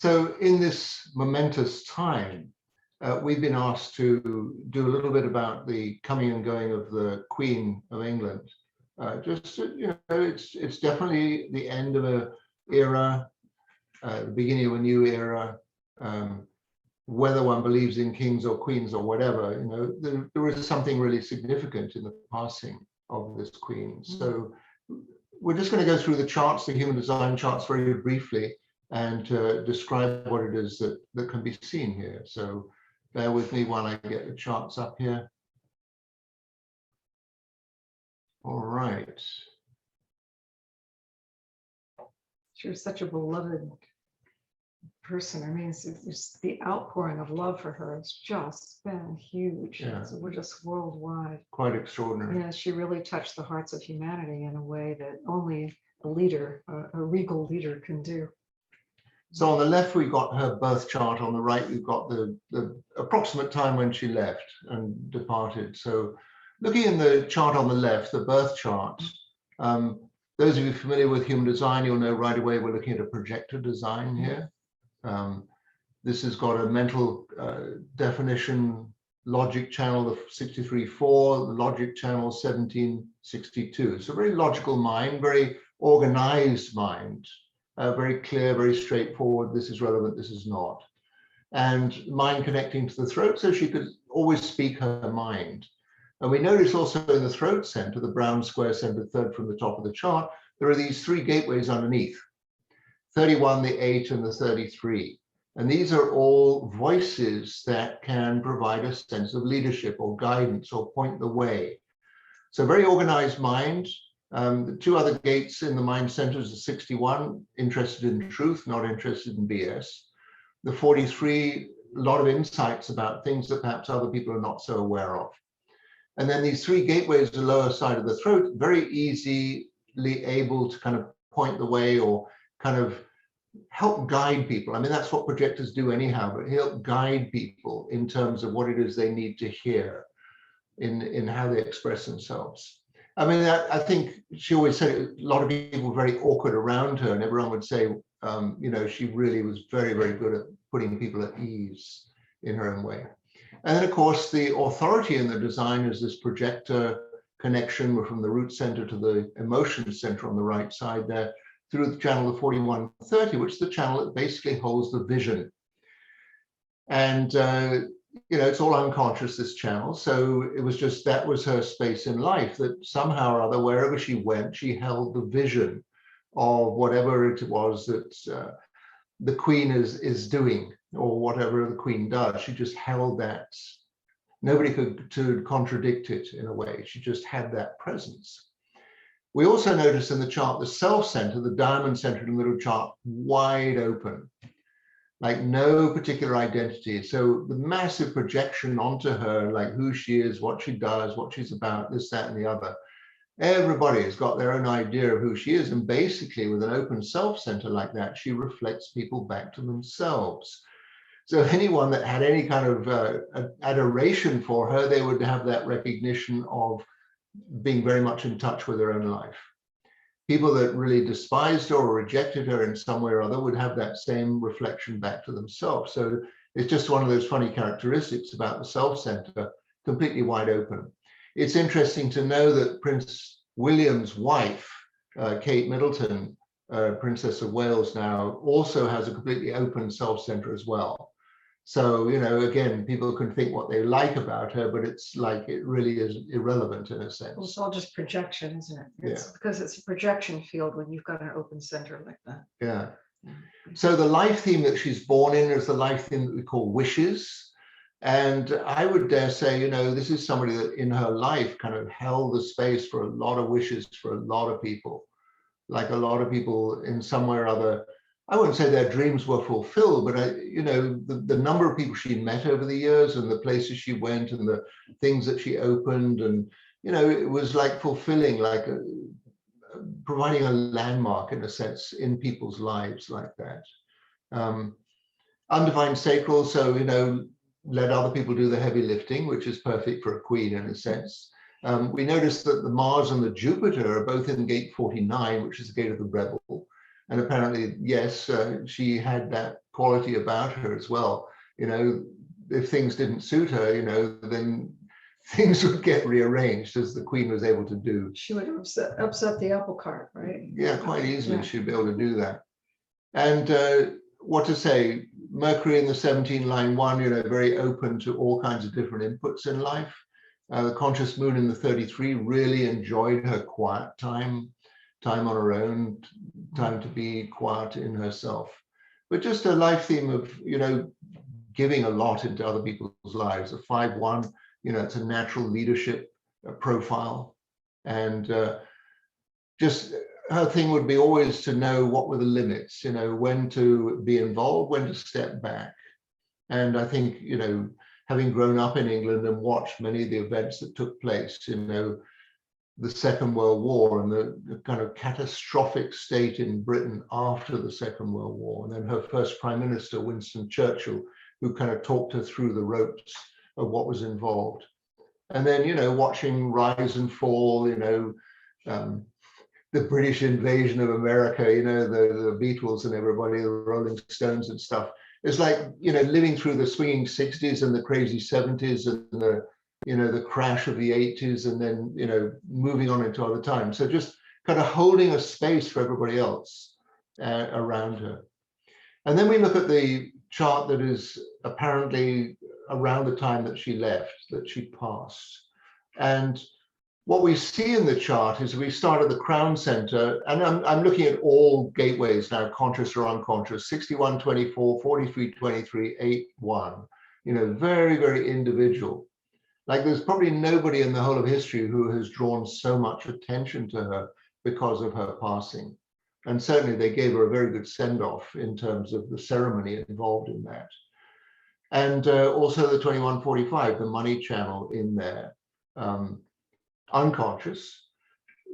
So in this momentous time, we've been asked to do a little bit about the coming and going of the Queen of England. It's definitely the end of an era, the beginning of a new era. Whether one believes in kings or queens or whatever, there is something really significant in the passing of this queen. So we're just going to go through the charts, the human design charts, very briefly, and describe what it is that can be seen here. So bear with me while I get the charts up here. All right. She was such a beloved person. I mean, it's the outpouring of love for her. It's just been huge. Yeah. So we're just worldwide. Quite extraordinary. Yeah, she really touched the hearts of humanity in a way that only a leader, a regal leader, can do. So on the left, we've got her birth chart. On the right, we've got the approximate time when she left and departed. So looking in the chart on the left, the birth chart, those of you familiar with human design, you'll know right away we're looking at a projector design here. This has got a mental definition, logic channel of 63.4, the logic channel 1762. It's a very logical mind, very organized mind, very clear, very straightforward. This is relevant, this is not. And mind connecting to the throat, so she could always speak her mind. And we notice also in the throat center, the brown square center, third from the top of the chart, there are these three gateways underneath, 31, the 8, and the 33. And these are all voices that can provide a sense of leadership or guidance or point the way. So very organized mind. The two other gates in the mind centers are 61, interested in truth, not interested in BS. The 43, a lot of insights about things that perhaps other people are not so aware of. And then these three gateways, the lower side of the throat, very easily able to kind of point the way or kind of help guide people. I mean, that's what projectors do anyhow, but help guide people in terms of what it is they need to hear in how they express themselves. I mean, I think she always said a lot of people were very awkward around her, and everyone would say, she really was very, very good at putting people at ease in her own way. And then, of course, the authority in the design is this projector connection from the root center to the emotion center on the right side there, through the channel of 4130, which is the channel that basically holds the vision. And, it's all unconscious, this channel. So it was just, that was her space in life, that somehow or other, wherever she went, she held the vision of whatever it was that the queen is doing, or whatever the queen does. She just held that. Nobody could contradict it in a way. She just had that presence. We also notice in the chart the self center, the diamond center in the middle chart, wide open, like no particular identity. So the massive projection onto her, like who she is, what she does, what she's about, this, that, and the other. Everybody has got their own idea of who she is. And basically with an open self center like that, she reflects people back to themselves. So anyone that had any kind of adoration for her, they would have that recognition of being very much in touch with her own life. People that really despised her or rejected her in some way or other would have that same reflection back to themselves. So it's just one of those funny characteristics about the self center, completely wide open. It's interesting to know that Prince William's wife, Kate Middleton, Princess of Wales now, also has a completely open self center as well. So, again, people can think what they like about her, but it's like it really is irrelevant in a sense. Well, it's all just projection, isn't it? It's Yeah. because it's a projection field when you've got an open center like that. Yeah. So the life theme that she's born in is the life theme that we call wishes. And I would dare say, this is somebody that in her life kind of held the space for a lot of wishes for a lot of people. Like a lot of people in some way or other, I wouldn't say their dreams were fulfilled, but the number of people she met over the years and the places she went and the things that she opened, and it was like fulfilling, like providing a landmark in a sense in people's lives like that. Undefined sacral, so let other people do the heavy lifting, which is perfect for a queen in a sense. We notice that the Mars and the Jupiter are both in gate 49, which is the gate of the rebel. And apparently, yes, she had that quality about her as well. If things didn't suit her, then things would get rearranged, as the Queen was able to do. She would upset the apple cart, right? Yeah, quite easily. Yeah. She'd be able to do that. And what to say, Mercury in the 17 line 1, very open to all kinds of different inputs in life. The conscious moon in the 33 really enjoyed her quiet time on her own, time to be quiet in herself. But just a life theme of, giving a lot into other people's lives. A 5-1, it's a natural leadership profile. And just her thing would be always to know what were the limits, when to be involved, when to step back. And I think, having grown up in England and watched many of the events that took place, the Second World War and the kind of catastrophic state in Britain after the Second World War, and then her first Prime Minister, Winston Churchill, who kind of talked her through the ropes of what was involved. And then, watching rise and fall, the British invasion of America, the Beatles and everybody, the Rolling Stones and stuff. It's like, living through the swinging 60s and the crazy 70s and the crash of the 80s, and then, moving on into other times. So just kind of holding a space for everybody else around her. And then we look at the chart that is apparently around the time that she left, that she passed. And what we see in the chart is we start at the crown center, and I'm looking at all gateways now, conscious or unconscious, 61, 24, 43, 23, 8, 1, very, very individual. Like there's probably nobody in the whole of history who has drawn so much attention to her because of her passing. And certainly they gave her a very good send-off in terms of the ceremony involved in that. And also the 2145, the money channel in there. Unconscious.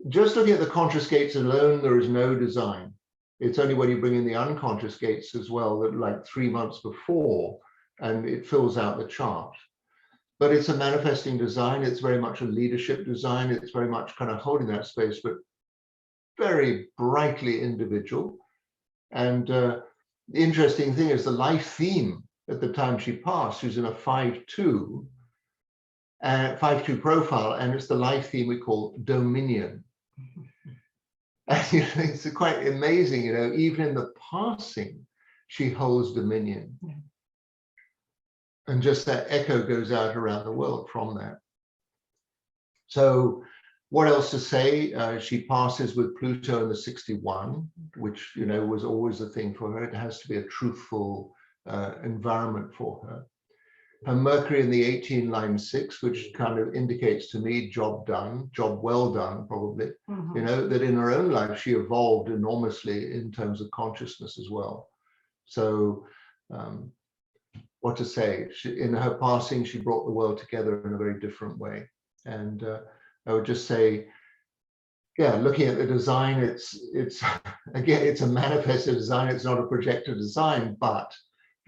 Just looking at the conscious gates alone, there is no design. It's only when you bring in the unconscious gates as well, that like 3 months before, and it fills out the chart. But it's a manifesting design. It's very much a leadership design. It's very much kind of holding that space, but very brightly individual. And the interesting thing is the life theme at the time she passed, she was in a 5-2, 5-2 profile, and it's the life theme we call dominion. And it's quite amazing, even in the passing, she holds dominion. Yeah. And just that echo goes out around the world from that. So what else to say? She passes with Pluto in the 61, which, was always a thing for her. It has to be a truthful environment for her. Her Mercury in the 18 line 6, which kind of indicates to me job done, job well done, probably. Mm-hmm. That in her own life, she evolved enormously in terms of consciousness as well. So what to say? In her passing, she brought the world together in a very different way. And I would just say, yeah, looking at the design, it's again, it's a manifested design. It's not a projector design, but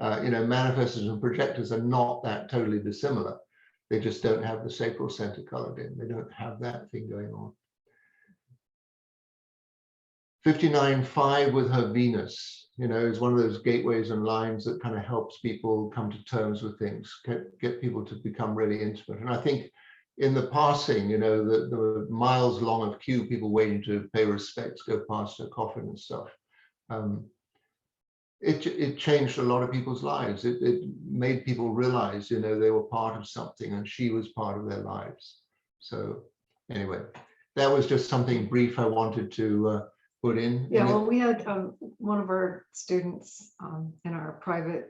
manifestors and projectors are not that totally dissimilar. They just don't have the sacral center colored in. They don't have that thing going on. 59.5 with her Venus, is one of those gateways and lines that kind of helps people come to terms with things, get people to become really intimate. And I think in the passing, the miles long of queue, people waiting to pay respects, go past her coffin and stuff. It changed a lot of people's lives. It made people realize, they were part of something, and she was part of their lives. So anyway, that was just something brief I wanted to put in. Yeah, well, we had one of our students in our private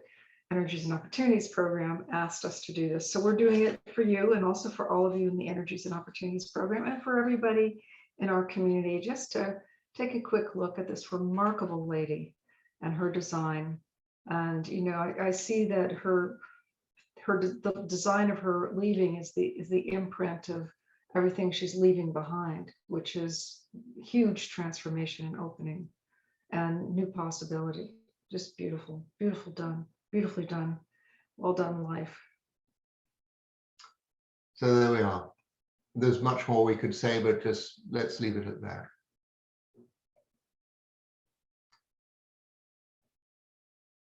Energies and Opportunities program asked us to do this. So we're doing it for you, and also for all of you in the Energies and Opportunities program, and for everybody in our community, just to take a quick look at this remarkable lady and her design. And I see that the design of her leaving is the imprint of everything she's leaving behind, which is huge transformation and opening and new possibility. Just beautiful, beautiful done, beautifully done. Well done, life. So there we are. There's much more we could say, but just let's leave it at that.